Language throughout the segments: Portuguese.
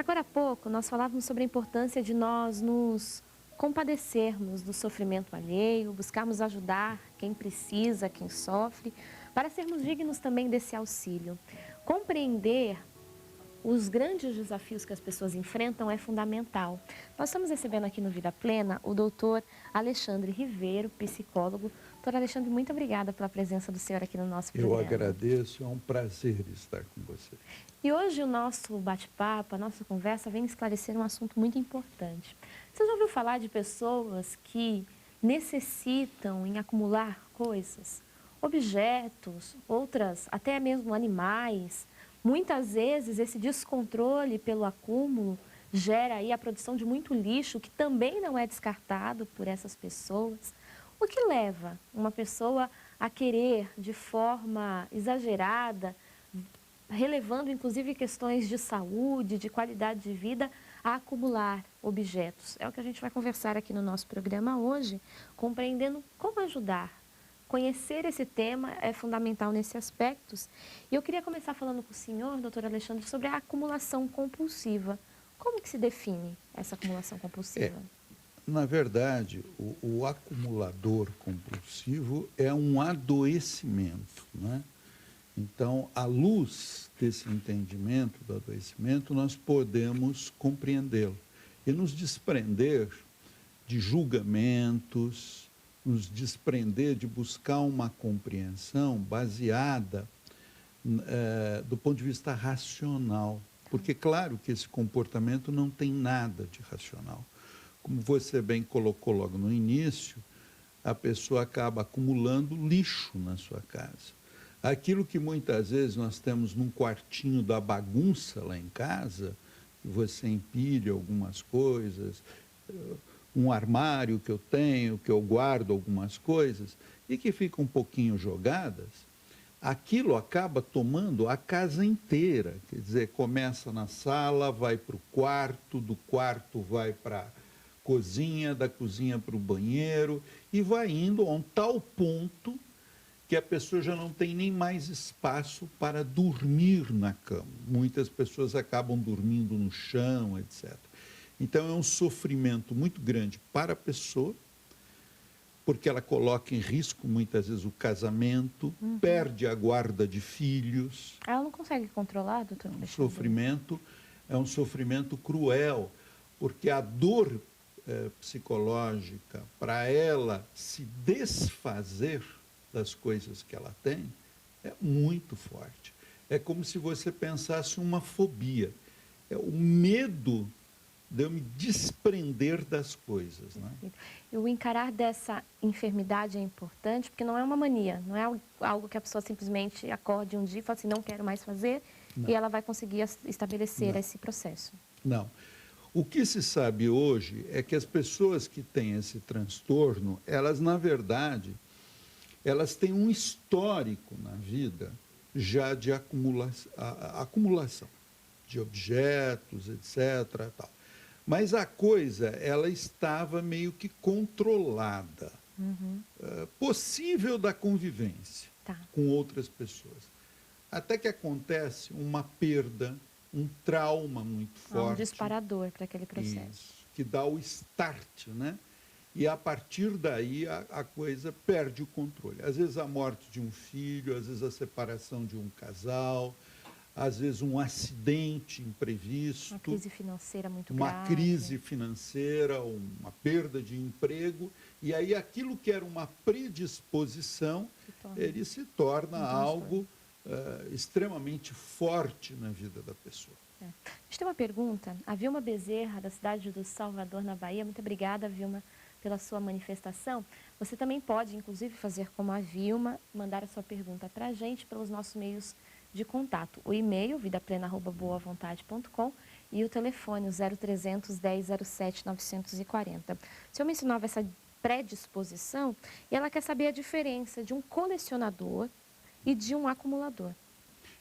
agora há pouco nós falávamos sobre a importância de nós nos compadecermos do sofrimento alheio, buscarmos ajudar quem precisa, quem sofre, para sermos dignos também desse auxílio. Compreender os grandes desafios que as pessoas enfrentam é fundamental. Nós estamos recebendo aqui no Vida Plena o doutor Alexandre Ribeiro, psicólogo. Doutor Alexandre, muito obrigada pela presença do senhor aqui no nosso programa. Eu agradeço, é um prazer estar com você. E hoje o nosso bate-papo, a nossa conversa vem esclarecer um assunto muito importante. Você já ouviu falar de pessoas que necessitam em acumular coisas, objetos, outras, até mesmo animais? Muitas vezes esse descontrole pelo acúmulo gera aí a produção de muito lixo que também não é descartado por essas pessoas. O que leva uma pessoa a querer de forma exagerada, relevando inclusive questões de saúde, de qualidade de vida, a acumular objetos? É o que a gente vai conversar aqui no nosso programa hoje, compreendendo como ajudar. Conhecer esse tema é fundamental nesses aspectos. E eu queria começar falando com o senhor, doutor Alexandre, sobre a acumulação compulsiva. Como que se define essa acumulação compulsiva? Na verdade, o acumulador compulsivo é um adoecimento, né? Então, à luz desse entendimento do adoecimento, nós podemos compreendê-lo e nos desprender de julgamentos, nos desprender de buscar uma compreensão baseada do ponto de vista racional. Porque, claro, que esse comportamento não tem nada de racional. Como você bem colocou logo no início, a pessoa acaba acumulando lixo na sua casa. Aquilo que muitas vezes nós temos num quartinho da bagunça lá em casa, você empilha algumas coisas, um armário que eu tenho, que eu guardo algumas coisas, e que ficam um pouquinho jogadas, aquilo acaba tomando a casa inteira. Quer dizer, começa na sala, vai para o quarto, do quarto vai para a cozinha, da cozinha para o banheiro, e vai indo a um tal ponto que a pessoa já não tem nem mais espaço para dormir na cama. Muitas pessoas acabam dormindo no chão, etc. Então, é um sofrimento muito grande para a pessoa, porque ela coloca em risco, muitas vezes, o casamento, perde a guarda de filhos. Ela não consegue controlar, doutor? É um sofrimento cruel, porque a dor psicológica, para ela se desfazer das coisas que ela tem, é muito forte. É como se você pensasse uma fobia. É o medo de eu me desprender das coisas. Né? E o encarar dessa enfermidade é importante, porque não é uma mania, não é algo que a pessoa simplesmente acorde um dia e fala assim, não quero mais fazer, não. E ela vai conseguir estabelecer esse processo. Não. O que se sabe hoje é que as pessoas que têm esse transtorno, elas, na verdade, elas têm um histórico na vida já de acumulação de objetos, etc. Tal. Mas a coisa, ela estava meio que controlada, possível da convivência com outras pessoas. Até que acontece uma perda, um trauma muito forte. Um disparador para aquele processo. Isso, que dá o start, né? E a partir daí a coisa perde o controle. Às vezes a morte de um filho, às vezes a separação de um casal, às vezes um acidente imprevisto. Uma crise financeira muito grave. Uma crise financeira, uma perda de emprego. E aí aquilo que era uma predisposição, ele se torna algo extremamente forte na vida da pessoa. A gente tem uma pergunta. A Vilma Bezerra, da cidade do Salvador, na Bahia. Muito obrigada, Vilma, pela sua manifestação. Você também pode, inclusive, fazer como a Vilma, mandar a sua pergunta para a gente pelos nossos meios de contato. O e-mail, vidaplena@boavontade.com, e o telefone, o 0300 1007 940. O senhor mencionava essa predisposição e ela quer saber a diferença de um colecionador e de um acumulador.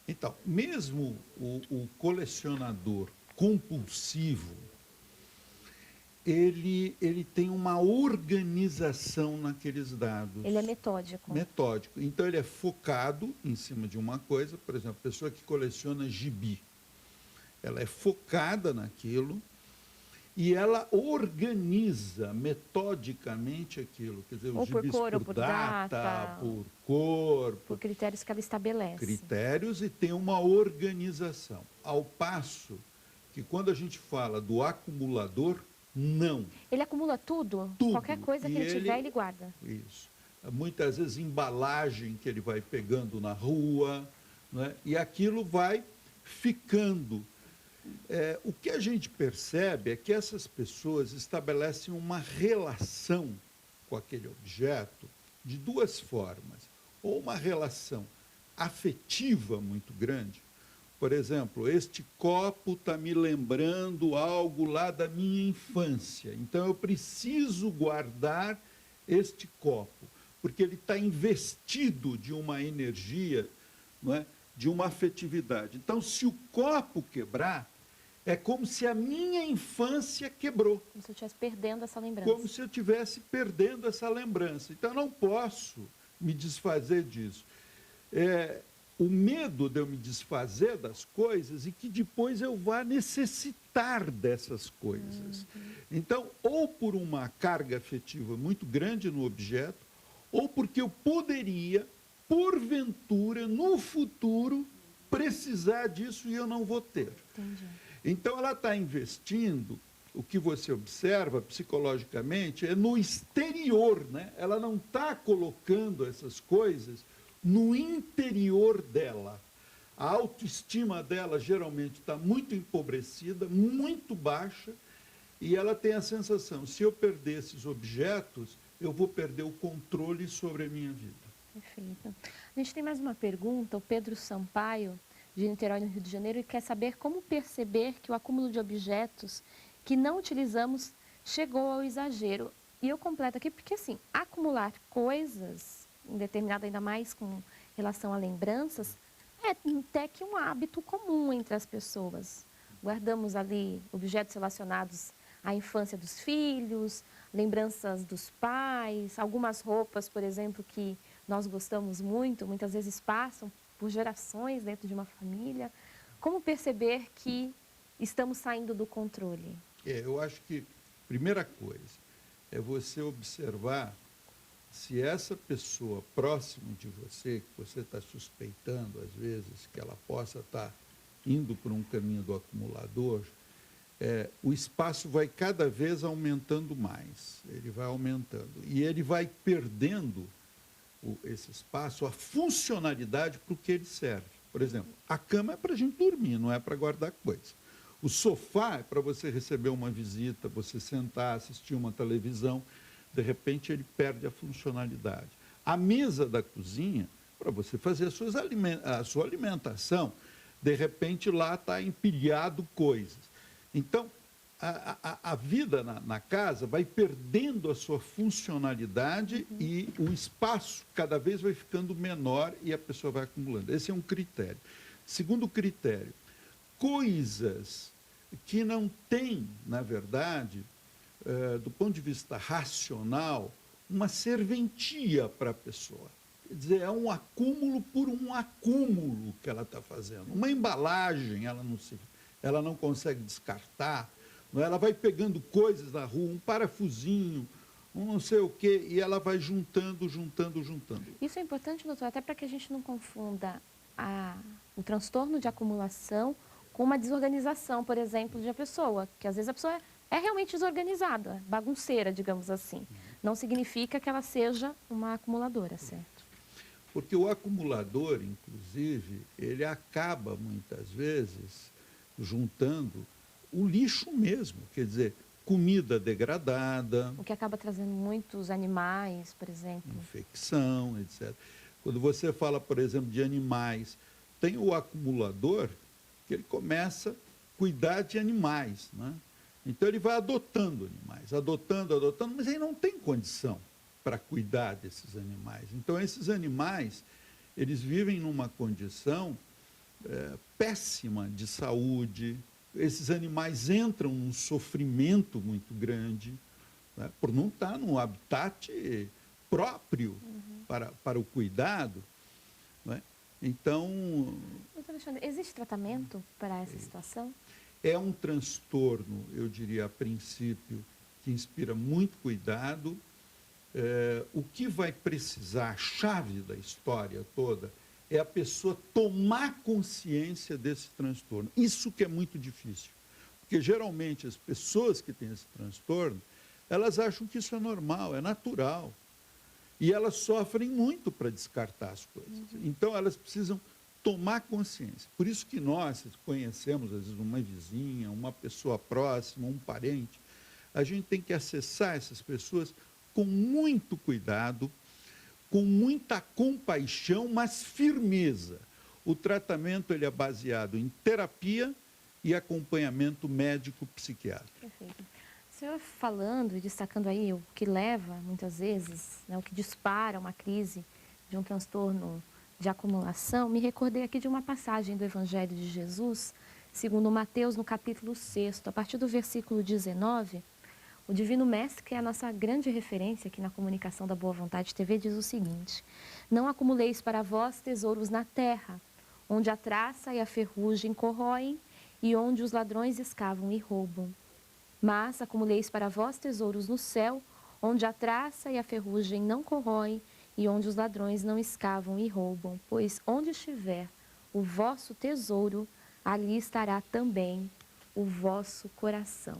Então, mesmo o colecionador compulsivo, ele tem uma organização naqueles dados. Ele é metódico. Metódico. Então, ele é focado em cima de uma coisa. Por exemplo, a pessoa que coleciona gibi. ela é focada naquilo e ela organiza metodicamente aquilo. Quer dizer, Ou os por gibis cor, ou por data, por cor, por critérios que ela estabelece. critérios, e tem uma organização. Ao passo que quando a gente fala do acumulador, não. Ele acumula tudo? Tudo. Qualquer coisa que E ele tiver, ele guarda. Isso. Muitas vezes embalagem que ele vai pegando na rua, né? E aquilo vai ficando. O que a gente percebe é que essas pessoas estabelecem uma relação com aquele objeto de duas formas. Ou uma relação afetiva muito grande. Por exemplo, este copo está me lembrando algo lá da minha infância. Então, eu preciso guardar este copo, porque ele está investido de uma energia, não é? De uma afetividade. Então, se o copo quebrar, é como se a minha infância quebrou. Como se eu estivesse perdendo essa lembrança. Como se eu estivesse perdendo essa lembrança. Então, eu não posso me desfazer disso. O medo de eu me desfazer das coisas e que depois eu vá necessitar dessas coisas. Então, ou por uma carga afetiva muito grande no objeto, ou porque eu poderia, porventura, no futuro, precisar disso e eu não vou ter. Entendi. Então, ela está investindo, o que você observa psicologicamente, é no exterior, né? Ela não está colocando essas coisas no interior dela. A autoestima dela geralmente está muito empobrecida, muito baixa, e ela tem a sensação, se eu perder esses objetos, eu vou perder o controle sobre a minha vida. Perfeito. A gente tem mais uma pergunta, o Pedro Sampaio, de Niterói, no Rio de Janeiro, e quer saber como perceber que o acúmulo de objetos que não utilizamos chegou ao exagero. E eu completo aqui, porque assim, acumular coisas, determinado ainda mais com relação a lembranças, é até que um hábito comum entre as pessoas. Guardamos ali objetos relacionados à infância dos filhos, lembranças dos pais, algumas roupas, por exemplo, que nós gostamos muito, muitas vezes passam por gerações dentro de uma família. Como perceber que estamos saindo do controle? Eu acho que, primeira coisa, é você observar se essa pessoa próxima de você, que você está suspeitando, às vezes, que ela possa estar indo por um caminho do acumulador, o espaço vai cada vez aumentando mais, ele vai aumentando. E ele vai perdendo esse espaço, a funcionalidade para o que ele serve. Por exemplo, a cama é para a gente dormir, não é para guardar coisa. O sofá é para você receber uma visita, você sentar, assistir uma televisão, de repente ele perde a funcionalidade. A mesa da cozinha, para você fazer a sua alimentação, de repente lá está empilhado coisas. Então, a vida na casa vai perdendo a sua funcionalidade e o espaço cada vez vai ficando menor e a pessoa vai acumulando. Esse é um critério. Segundo critério, coisas que não têm, na verdade, do ponto de vista racional, uma serventia para a pessoa. Quer dizer, é um acúmulo por um acúmulo que ela está fazendo. Uma embalagem, ela não consegue descartar, não é? Ela vai pegando coisas na rua, um parafusinho, um não sei o quê, e ela vai juntando. Isso é importante, doutor, até para que a gente não confunda o transtorno de acumulação com uma desorganização, por exemplo, de uma pessoa, que às vezes a pessoa é realmente desorganizada, bagunceira, digamos assim. Não significa que ela seja uma acumuladora, certo? Porque o acumulador, inclusive, ele acaba, muitas vezes, juntando o lixo mesmo, quer dizer, comida degradada. O que acaba trazendo muitos animais, por exemplo. Infecção, etc. Quando você fala, por exemplo, de animais, tem o acumulador que ele começa a cuidar de animais, né? Então ele vai adotando animais, adotando, mas ele não tem condição para cuidar desses animais. Então esses animais, eles vivem numa condição péssima de saúde, esses animais entram num sofrimento muito grande, né, por não estar num habitat próprio para o cuidado, né? Então, Doutor Alexandre, existe tratamento para essa situação? é um transtorno, eu diria a princípio, que inspira muito cuidado. O que vai precisar, a chave da história toda, é a pessoa tomar consciência desse transtorno. Isso que é muito difícil. Porque geralmente as pessoas que têm esse transtorno, elas acham que isso é normal, é natural. E elas sofrem muito para descartar as coisas. Então elas precisam tomar consciência. Por isso que nós conhecemos, às vezes, uma vizinha, uma pessoa próxima, um parente. A gente tem que acessar essas pessoas com muito cuidado, com muita compaixão, mas firmeza. O tratamento ele é baseado em terapia e acompanhamento médico-psiquiátrico. Perfeito. O senhor falando e destacando aí o que leva, muitas vezes, né, o que dispara uma crise de um transtorno de acumulação, me recordei aqui de uma passagem do Evangelho de Jesus, segundo Mateus, no capítulo 6, a partir do versículo 19, o Divino Mestre, que é a nossa grande referência aqui na comunicação da Boa Vontade TV, diz o seguinte: não acumuleis para vós tesouros na terra, onde a traça e a ferrugem corroem e onde os ladrões escavam e roubam. Mas acumuleis para vós tesouros no céu, onde a traça e a ferrugem não corroem e onde os ladrões não escavam e roubam. Pois onde estiver o vosso tesouro, ali estará também o vosso coração.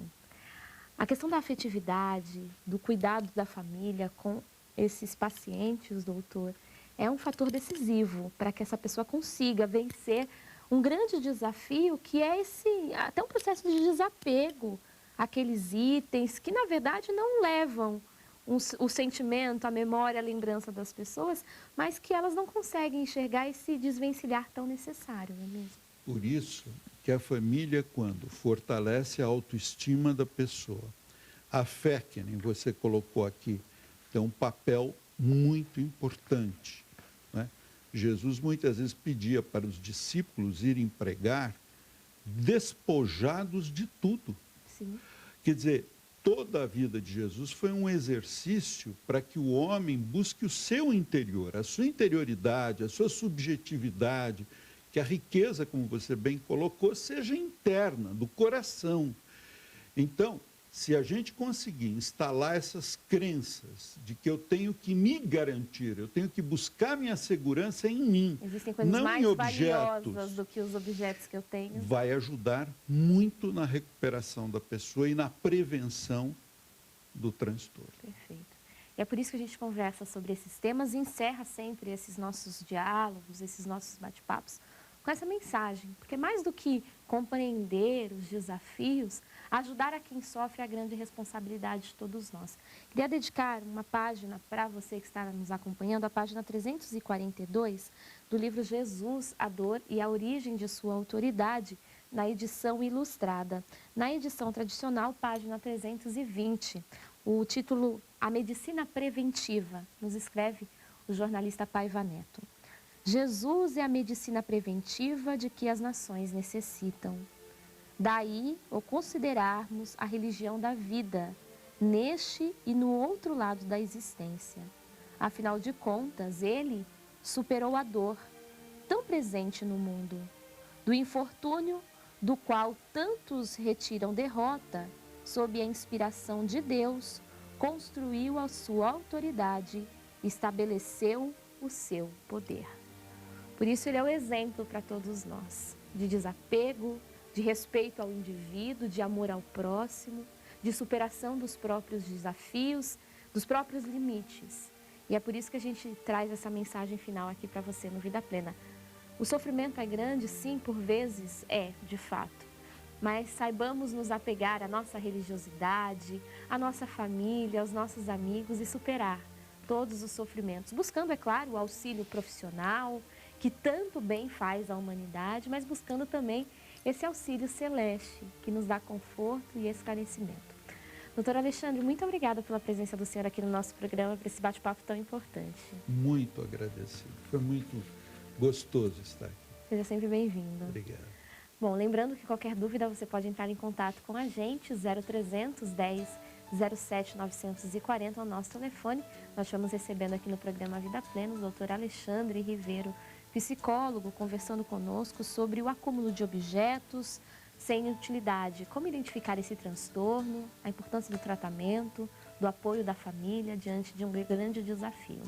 A questão da afetividade, do cuidado da família com esses pacientes, doutor, é um fator decisivo para que essa pessoa consiga vencer um grande desafio que é até um processo de desapego àqueles itens que, na verdade, não levam o sentimento, a memória, a lembrança das pessoas, mas que elas não conseguem enxergar esse desvencilhar tão necessário, não é mesmo? Por isso que a família, quando fortalece a autoestima da pessoa, a fé, que nem você colocou aqui, tem um papel muito importante, né? Jesus muitas vezes pedia para os discípulos irem pregar despojados de tudo. Sim. Quer dizer, toda a vida de Jesus foi um exercício para que o homem busque o seu interior, a sua interioridade, a sua subjetividade, que a riqueza, como você bem colocou, seja interna, do coração. Então, se a gente conseguir instalar essas crenças de que eu tenho que me garantir, eu tenho que buscar minha segurança em mim, existem coisas não mais em objetos, valiosas do que os objetos que eu tenho. vai ajudar muito na recuperação da pessoa e na prevenção do transtorno. Perfeito. E é por isso que a gente conversa sobre esses temas e encerra sempre esses nossos diálogos, esses nossos bate-papos com essa mensagem. Porque mais do que compreender os desafios, ajudar a quem sofre é a grande responsabilidade de todos nós. Queria dedicar uma página para você que está nos acompanhando, a página 342 do livro Jesus, a Dor e a Origem de Sua Autoridade, na edição ilustrada. Na edição tradicional, página 320, o título A Medicina Preventiva, nos escreve o jornalista Paiva Neto. Jesus é a medicina preventiva de que as nações necessitam. Daí o considerarmos a religião da vida, neste e no outro lado da existência. Afinal de contas, ele superou a dor, tão presente no mundo, do infortúnio do qual tantos retiram derrota, sob a inspiração de Deus, construiu a sua autoridade, estabeleceu o seu poder. Por isso ele é o exemplo para todos nós, de desapego, de respeito ao indivíduo, de amor ao próximo, de superação dos próprios desafios, dos próprios limites. E é por isso que a gente traz essa mensagem final aqui para você no Vida Plena. O sofrimento é grande, sim, por vezes é, de fato. Mas saibamos nos apegar à nossa religiosidade, à nossa família, aos nossos amigos e superar todos os sofrimentos. Buscando, é claro, o auxílio profissional, que tanto bem faz à humanidade, mas buscando também esse auxílio celeste, que nos dá conforto e esclarecimento. Doutor Alexandre, muito obrigada pela presença do senhor aqui no nosso programa, para esse bate-papo tão importante. Muito agradecido. Foi muito gostoso estar aqui. Seja sempre bem-vindo. Obrigado. Bom, lembrando que qualquer dúvida você pode entrar em contato com a gente, 0300 10 07 940 é o nosso telefone. Nós estamos recebendo aqui no programa Vida Plena o doutor Alexandre Ribeiro psicólogo, conversando conosco sobre o acúmulo de objetos sem utilidade. Como identificar esse transtorno, a importância do tratamento, do apoio da família diante de um grande desafio.